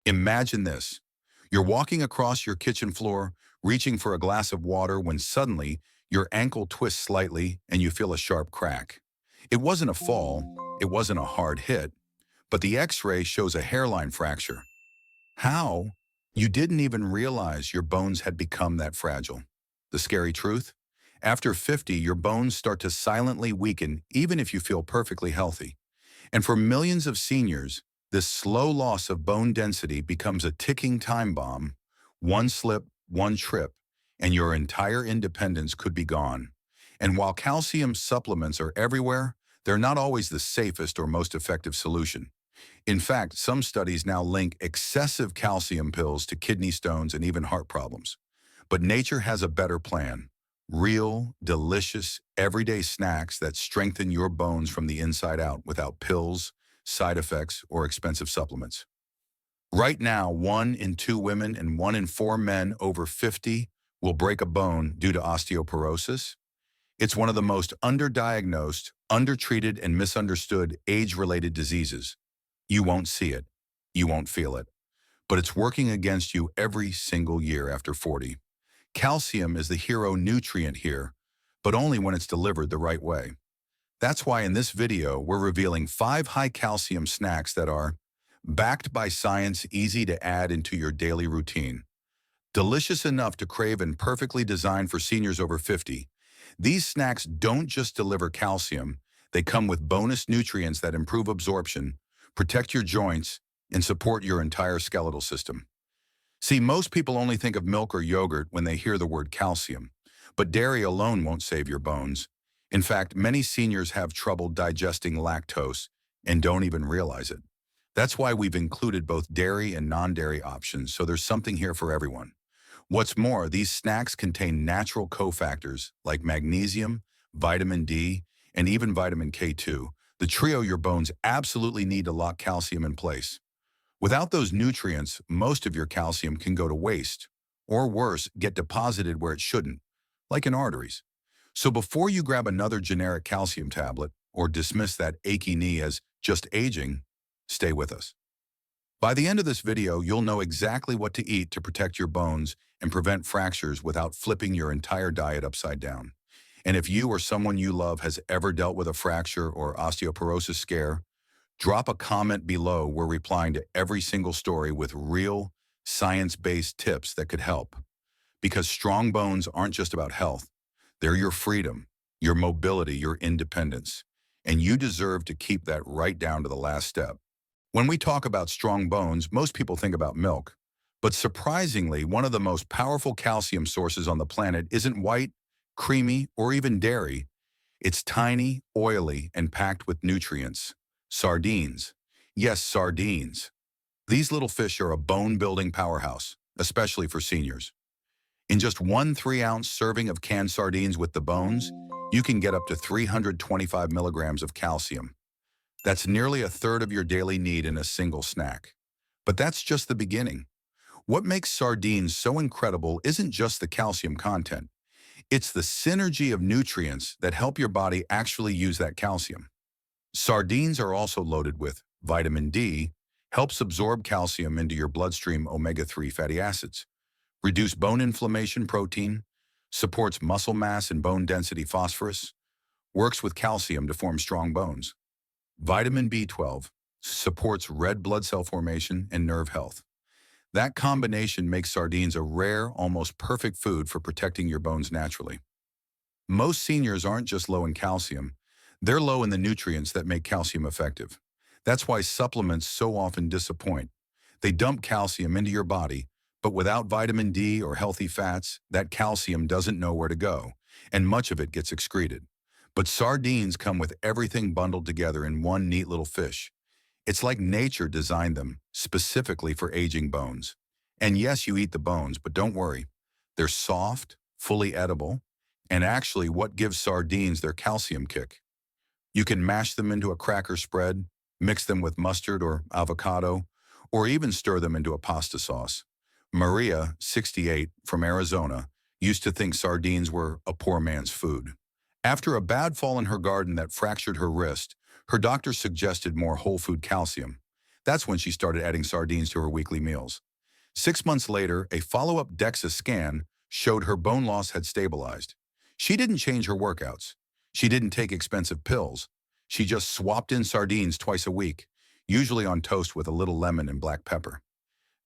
Imagine this. You're walking across your kitchen floor, reaching for a glass of water when suddenly your ankle twists slightly and you feel a sharp crack. It wasn't a fall, it wasn't a hard hit, but the x-ray shows a hairline fracture. How? You didn't even realize your bones had become that fragile. The scary truth? After 50, your bones start to silently weaken even if you feel perfectly healthy. And for millions of seniors, this slow loss of bone density becomes a ticking time bomb. One slip, one trip, and your entire independence could be gone. And while calcium supplements are everywhere, they're not always the safest or most effective solution. In fact, some studies now link excessive calcium pills to kidney stones and even heart problems. But nature has a better plan. Real, delicious, everyday snacks that strengthen your bones from the inside out without pills, side effects, or expensive supplements. Right now, 1 in 2 women and 1 in 4 men over 50 will break a bone due to osteoporosis. It's one of the most underdiagnosed, undertreated, and misunderstood age-related diseases. You won't see it. You won't feel it. But it's working against you every single year after 40. Calcium is the hero nutrient here, but only when it's delivered the right way. That's why in this video, we're revealing 5 high-calcium snacks that are backed by science, easy to add into your daily routine, delicious enough to crave, and perfectly designed for seniors over 50. These snacks don't just deliver calcium, they come with bonus nutrients that improve absorption, protect your joints, and support your entire skeletal system. See, most people only think of milk or yogurt when they hear the word calcium, but dairy alone won't save your bones. In fact, many seniors have trouble digesting lactose and don't even realize it. That's why we've included both dairy and non-dairy options, so there's something here for everyone. What's more, these snacks contain natural cofactors like magnesium, vitamin D, and even vitamin K2, the trio your bones absolutely need to lock calcium in place. Without those nutrients, most of your calcium can go to waste, or worse, get deposited where it shouldn't, like in arteries. So before you grab another generic calcium tablet or dismiss that achy knee as just aging, stay with us. By the end of this video, you'll know exactly what to eat to protect your bones and prevent fractures without flipping your entire diet upside down. And if you or someone you love has ever dealt with a fracture or osteoporosis scare, drop a comment below. We're replying to every single story with real, science-based tips that could help. Because strong bones aren't just about health. They're your freedom, your mobility, your independence. And you deserve to keep that right down to the last step. When we talk about strong bones, most people think about milk. But surprisingly, one of the most powerful calcium sources on the planet isn't white, creamy, or even dairy. It's tiny, oily, and packed with nutrients. Sardines. Yes, sardines. These little fish are a bone-building powerhouse, especially for seniors. In just 1 3-ounce serving of canned sardines with the bones, you can get up to 325 milligrams of calcium. That's nearly a third of your daily need in a single snack. But that's just the beginning. What makes sardines so incredible isn't just the calcium content. It's the synergy of nutrients that help your body actually use that calcium. Sardines are also loaded with vitamin D, helps absorb calcium into your bloodstream omega-3 fatty acids, reduce bone inflammation protein, supports muscle mass and bone density phosphorus, works with calcium to form strong bones. Vitamin B12 supports red blood cell formation and nerve health. That combination makes sardines a rare, almost perfect food for protecting your bones naturally. Most seniors aren't just low in calcium, they're low in the nutrients that make calcium effective. That's why supplements so often disappoint. They dump calcium into your body, but without vitamin D or healthy fats, that calcium doesn't know where to go, and much of it gets excreted. But sardines come with everything bundled together in one neat little fish. It's like nature designed them specifically for aging bones. And yes, you eat the bones, but don't worry. They're soft, fully edible, and actually what gives sardines their calcium kick. You can mash them into a cracker spread, mix them with mustard or avocado, or even stir them into a pasta sauce. Maria, 68, from Arizona, used to think sardines were a poor man's food. After a bad fall in her garden that fractured her wrist, her doctor suggested more whole food calcium. That's when she started adding sardines to her weekly meals. 6 months later, a follow-up DEXA scan showed her bone loss had stabilized. She didn't change her workouts. She didn't take expensive pills. She just swapped in sardines twice a week, usually on toast with a little lemon and black pepper.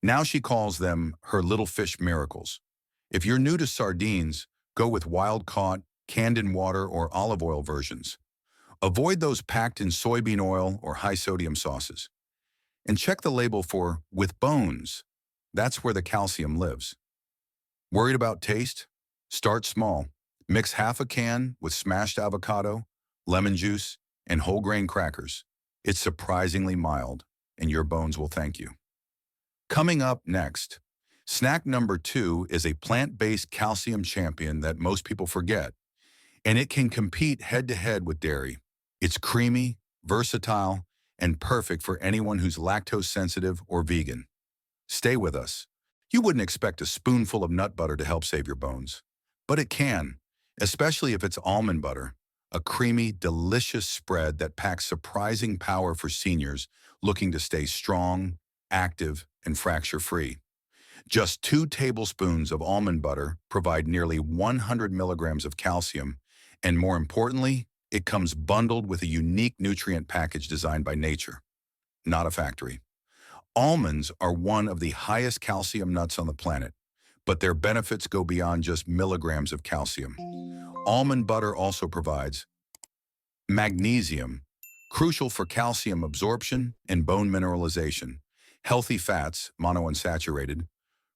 Now she calls them her little fish miracles. If you're new to sardines, go with wild-caught, canned in water or olive oil versions. Avoid those packed in soybean oil or high-sodium sauces. And check the label for with bones. That's where the calcium lives. Worried about taste? Start small. Mix half a can with smashed avocado, lemon juice, and whole grain crackers. It's surprisingly mild, and your bones will thank you. Coming up next, snack number 2 is a plant-based calcium champion that most people forget, and it can compete head-to-head with dairy. It's creamy, versatile, and perfect for anyone who's lactose sensitive or vegan. Stay with us. You wouldn't expect a spoonful of nut butter to help save your bones, but it can, especially if it's almond butter, a creamy, delicious spread that packs surprising power for seniors looking to stay strong, active, and fracture-free. Just 2 tablespoons of almond butter provide nearly 100 milligrams of calcium, and more importantly, it comes bundled with a unique nutrient package designed by nature, not a factory. Almonds are one of the highest calcium nuts on the planet, but their benefits go beyond just milligrams of calcium. Almond butter also provides magnesium, crucial for calcium absorption and bone mineralization, healthy fats, monounsaturated,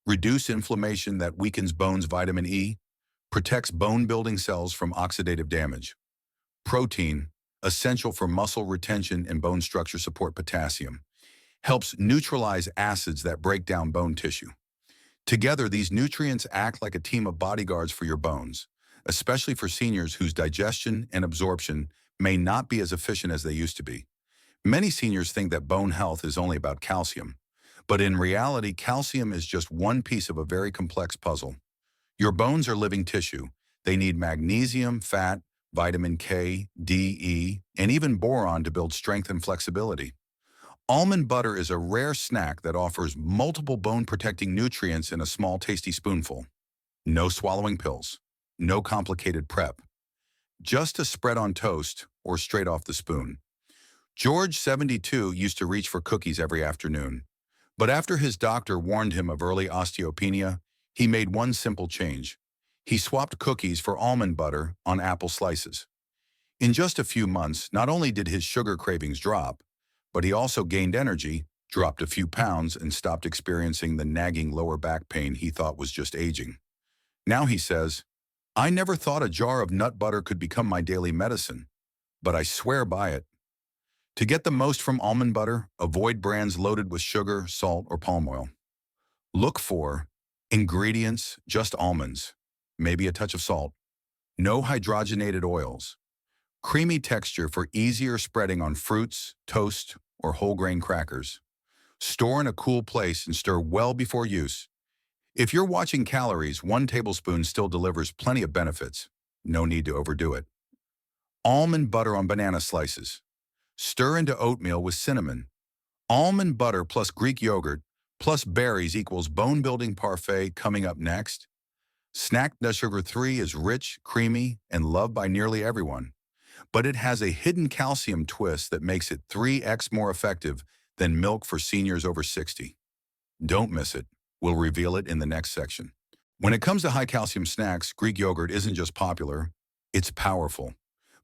reduce inflammation that weakens bones, vitamin E, protects bone-building cells from oxidative damage, protein, essential for muscle retention and bone structure support, potassium, helps neutralize acids that break down bone tissue. Together, these nutrients act like a team of bodyguards for your bones, especially for seniors whose digestion and absorption may not be as efficient as they used to be. Many seniors think that bone health is only about calcium, but in reality, calcium is just one piece of a very complex puzzle. Your bones are living tissue. They need magnesium, fat, vitamin K, D, E, and even boron to build strength and flexibility. Almond butter is a rare snack that offers multiple bone-protecting nutrients in a small, tasty spoonful. No swallowing pills. No complicated prep. Just a spread on toast or straight off the spoon. George, 72, used to reach for cookies every afternoon. But after his doctor warned him of early osteopenia, he made one simple change. He swapped cookies for almond butter on apple slices. In just a few months, not only did his sugar cravings drop, but he also gained energy, dropped a few pounds, and stopped experiencing the nagging lower back pain he thought was just aging. Now he says, "I never thought a jar of nut butter could become my daily medicine, but I swear by it." To get the most from almond butter, avoid brands loaded with sugar, salt, or palm oil. Look for ingredients: just almonds, maybe a touch of salt, no hydrogenated oils, creamy texture for easier spreading on fruits, toast, or whole grain crackers. Store in a cool place and stir well before use. If you're watching calories, 1 tablespoon still delivers plenty of benefits. No need to overdo it. Almond butter on banana slices. Stir into oatmeal with cinnamon. Almond butter plus Greek yogurt plus berries equals bone-building parfait coming up next. Snack sugar 3 is rich, creamy, and loved by nearly everyone. But it has a hidden calcium twist that makes it 3x more effective than milk for seniors over 60. Don't miss it. We'll reveal it in the next section. When it comes to high-calcium snacks, Greek yogurt isn't just popular, it's powerful.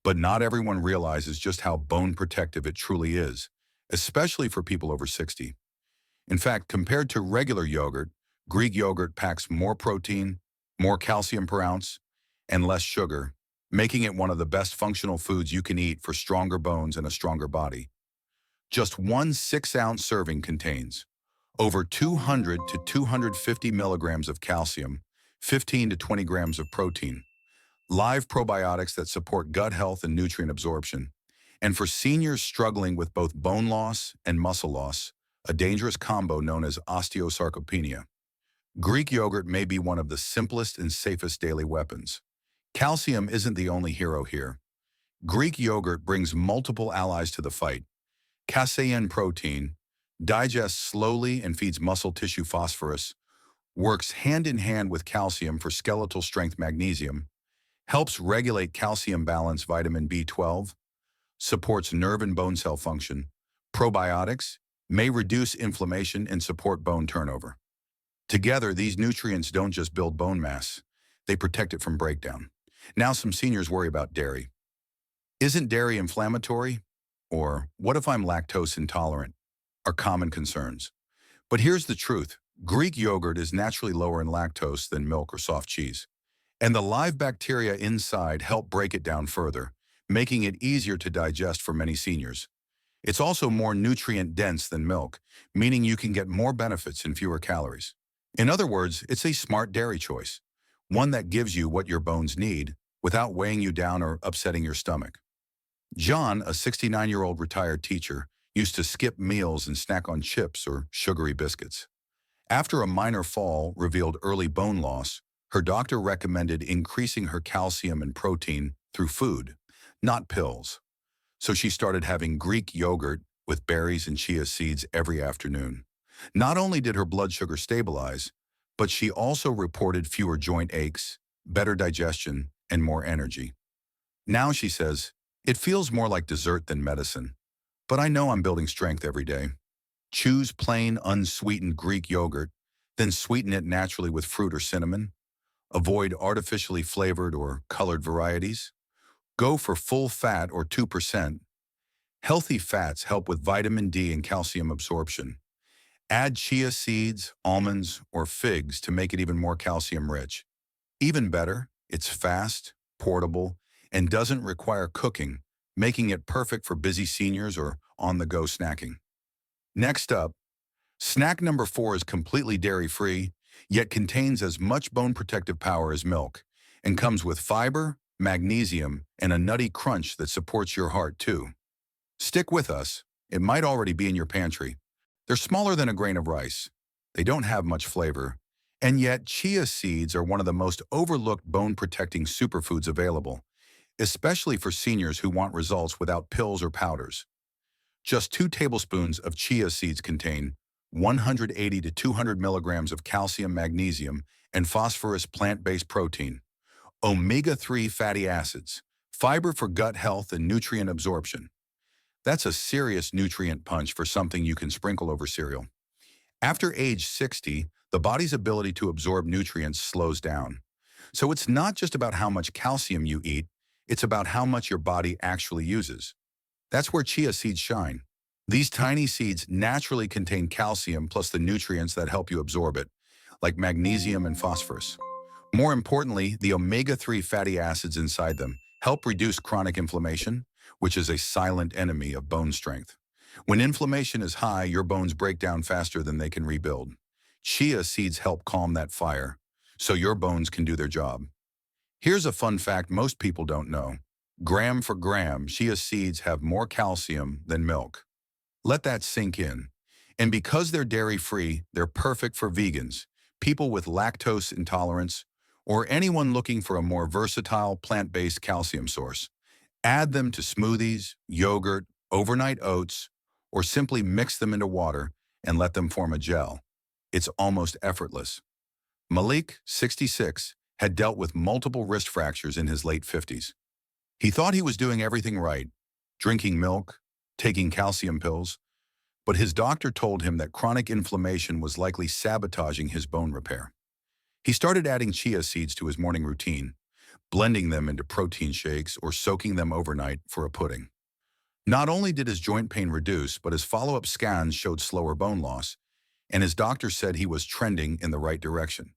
But not everyone realizes just how bone protective it truly is, especially for people over 60. In fact, compared to regular yogurt, Greek yogurt packs more protein, more calcium per ounce, and less sugar, making it one of the best functional foods you can eat for stronger bones and a stronger body. Just one 6-ounce serving contains over 200 to 250 milligrams of calcium, 15 to 20 grams of protein, live probiotics that support gut health and nutrient absorption, and for seniors struggling with both bone loss and muscle loss, a dangerous combo known as osteosarcopenia. Greek yogurt may be one of the simplest and safest daily weapons. Calcium isn't the only hero here. Greek yogurt brings multiple allies to the fight: casein protein, digests slowly and feeds muscle tissue phosphorus, works hand in hand with calcium for skeletal strength magnesium, helps regulate calcium balance vitamin B12, supports nerve and bone cell function. Probiotics may reduce inflammation and support bone turnover. Together, these nutrients don't just build bone mass, they protect it from breakdown. Now some seniors worry about dairy. Isn't dairy inflammatory? Or what if I'm lactose intolerant? Are common concerns. But here's the truth. Greek yogurt is naturally lower in lactose than milk or soft cheese. And the live bacteria inside help break it down further, making it easier to digest for many seniors. It's also more nutrient-dense than milk, meaning you can get more benefits and fewer calories. In other words, it's a smart dairy choice, one that gives you what your bones need without weighing you down or upsetting your stomach. John, a 69-year-old retired teacher, used to skip meals and snack on chips or sugary biscuits. After a minor fall revealed early bone loss, her doctor recommended increasing her calcium and protein through food, not pills. So she started having Greek yogurt with berries and chia seeds every afternoon. Not only did her blood sugar stabilize, but she also reported fewer joint aches, better digestion, and more energy. Now she says, "It feels more like dessert than medicine, but I know I'm building strength every day." Choose plain, unsweetened Greek yogurt, then sweeten it naturally with fruit or cinnamon. Avoid artificially flavored or colored varieties. Go for full fat or 2%. Healthy fats help with vitamin D and calcium absorption. Add chia seeds, almonds, or figs to make it even more calcium rich. Even better, it's fast, portable, and doesn't require cooking, making it perfect for busy seniors or on-the-go snacking. Next up, snack number 4 is completely dairy-free, yet contains as much bone protective power as milk, and comes with fiber, magnesium, and a nutty crunch that supports your heart too. Stick with us. It might already be in your pantry. They're smaller than a grain of rice. They don't have much flavor. And yet, chia seeds are one of the most overlooked bone-protecting superfoods available, especially for seniors who want results without pills or powders. Just 2 tablespoons of chia seeds contain 180 to 200 milligrams of calcium, magnesium, and phosphorus plant-based protein, omega-3 fatty acids, fiber for gut health and nutrient absorption. That's a serious nutrient punch for something you can sprinkle over cereal. After age 60, the body's ability to absorb nutrients slows down. So it's not just about how much calcium you eat, it's about how much your body actually uses. That's where chia seeds shine. These tiny seeds naturally contain calcium plus the nutrients that help you absorb it, like magnesium and phosphorus. More importantly, the omega-3 fatty acids inside them help reduce chronic inflammation, which is a silent enemy of bone strength. When inflammation is high, your bones break down faster than they can rebuild. Chia seeds help calm that fire, so your bones can do their job. Here's a fun fact most people don't know. Gram for gram, chia seeds have more calcium than milk. Let that sink in. And because they're dairy-free, they're perfect for vegans, people with lactose intolerance, or anyone looking for a more versatile plant-based calcium source. Add them to smoothies, yogurt, overnight oats, or simply mix them into water and let them form a gel. It's almost effortless. Malik, 66, had dealt with multiple wrist fractures in his late 50s. He thought he was doing everything right, drinking milk, taking calcium pills, but his doctor told him that chronic inflammation was likely sabotaging his bone repair. He started adding chia seeds to his morning routine, blending them into protein shakes or soaking them overnight for a pudding. Not only did his joint pain reduce, but his follow-up scans showed slower bone loss, and his doctor said he was trending in the right direction.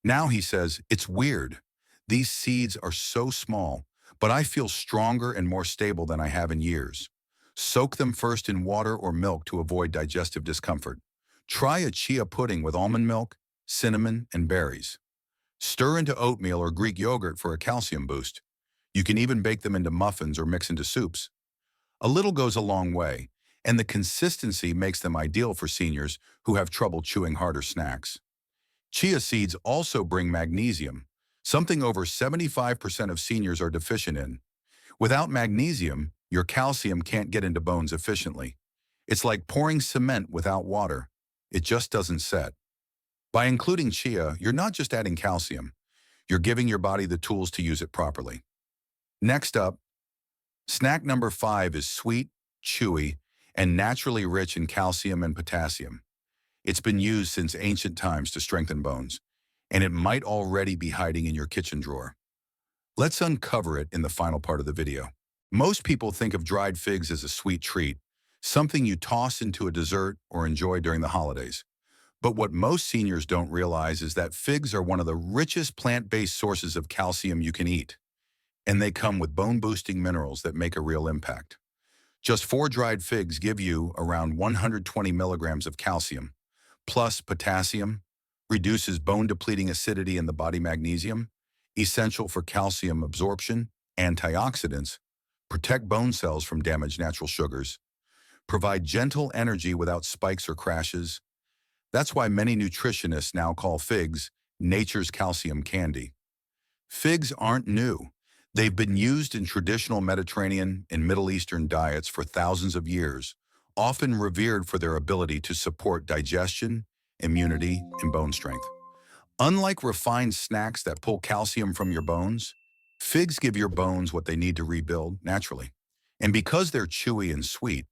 Now he says, "It's weird. These seeds are so small, but I feel stronger and more stable than I have in years." Soak them first in water or milk to avoid digestive discomfort. Try a chia pudding with almond milk, cinnamon, and berries. Stir into oatmeal or Greek yogurt for a calcium boost. You can even bake them into muffins or mix into soups. A little goes a long way, and the consistency makes them ideal for seniors who have trouble chewing harder snacks. Chia seeds also bring magnesium, something over 75% of seniors are deficient in. Without magnesium, your calcium can't get into bones efficiently. It's like pouring cement without water. It just doesn't set. By including chia, you're not just adding calcium, you're giving your body the tools to use it properly. Next up, snack number 5 is sweet, chewy, and naturally rich in calcium and potassium. It's been used since ancient times to strengthen bones, and it might already be hiding in your kitchen drawer. Let's uncover it in the final part of the video. Most people think of dried figs as a sweet treat, something you toss into a dessert or enjoy during the holidays. But what most seniors don't realize is that figs are one of the richest plant-based sources of calcium you can eat, and they come with bone-boosting minerals that make a real impact. Just 4 dried figs give you around 120 milligrams of calcium, plus potassium, reduces bone-depleting acidity in the body magnesium, essential for calcium absorption, antioxidants, protect bone cells from damaged natural sugars, provide gentle energy without spikes or crashes. That's why many nutritionists now call figs nature's calcium candy. Figs aren't new. They've been used in traditional Mediterranean and Middle Eastern diets for thousands of years, often revered for their ability to support digestion, immunity, and bone strength. Unlike refined snacks that pull calcium from your bones, figs give your bones what they need to rebuild naturally. And because they're chewy and sweet,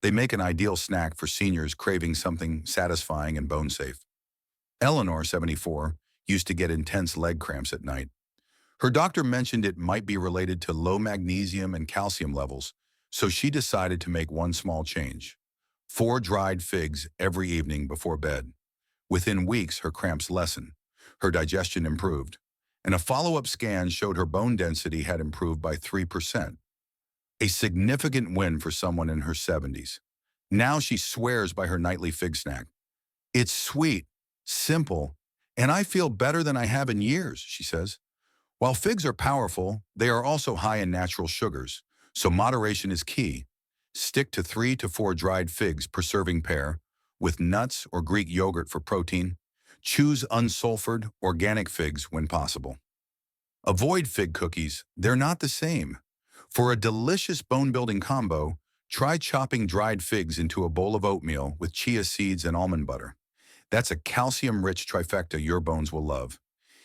they make an ideal snack for seniors craving something satisfying and bone safe. Eleanor, 74, used to get intense leg cramps at night. Her doctor mentioned it might be related to low magnesium and calcium levels, so she decided to make one small change: 4 dried figs every evening before bed. Within weeks, her cramps lessened, her digestion improved, and a follow-up scan showed her bone density had improved by 3%. A significant win for someone in her 70s. Now she swears by her nightly fig snack. It's sweet, simple, and I feel better than I have in years, she says. While figs are powerful, they are also high in natural sugars, so moderation is key. Stick to 3 to 4 dried figs per serving pair, with nuts or Greek yogurt for protein. Choose unsulfured, organic figs when possible. Avoid fig cookies, they're not the same. For a delicious bone-building combo, try chopping dried figs into a bowl of oatmeal with chia seeds and almond butter. That's a calcium-rich trifecta your bones will love.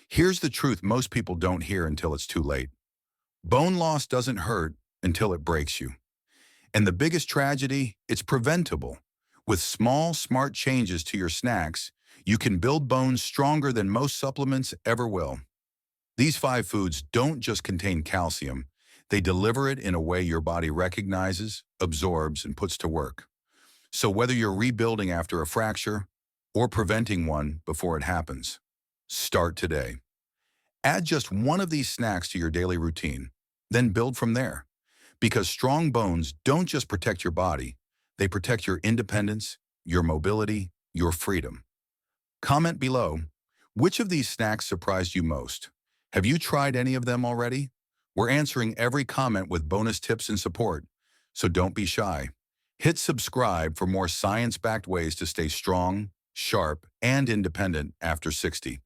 Here's the truth most people don't hear until it's too late. Bone loss doesn't hurt until it breaks you. And the biggest tragedy, it's preventable. With small, smart changes to your snacks, you can build bones stronger than most supplements ever will. These 5 foods don't just contain calcium, they deliver it in a way your body recognizes, absorbs, and puts to work. So whether you're rebuilding after a fracture or preventing one before it happens, start today. Add just one of these snacks to your daily routine, then build from there. Because strong bones don't just protect your body, they protect your independence, your mobility, your freedom. Comment below, which of these snacks surprised you most? Have you tried any of them already? We're answering every comment with bonus tips and support, so don't be shy. Hit subscribe for more science-backed ways to stay strong, sharp, and independent after 60.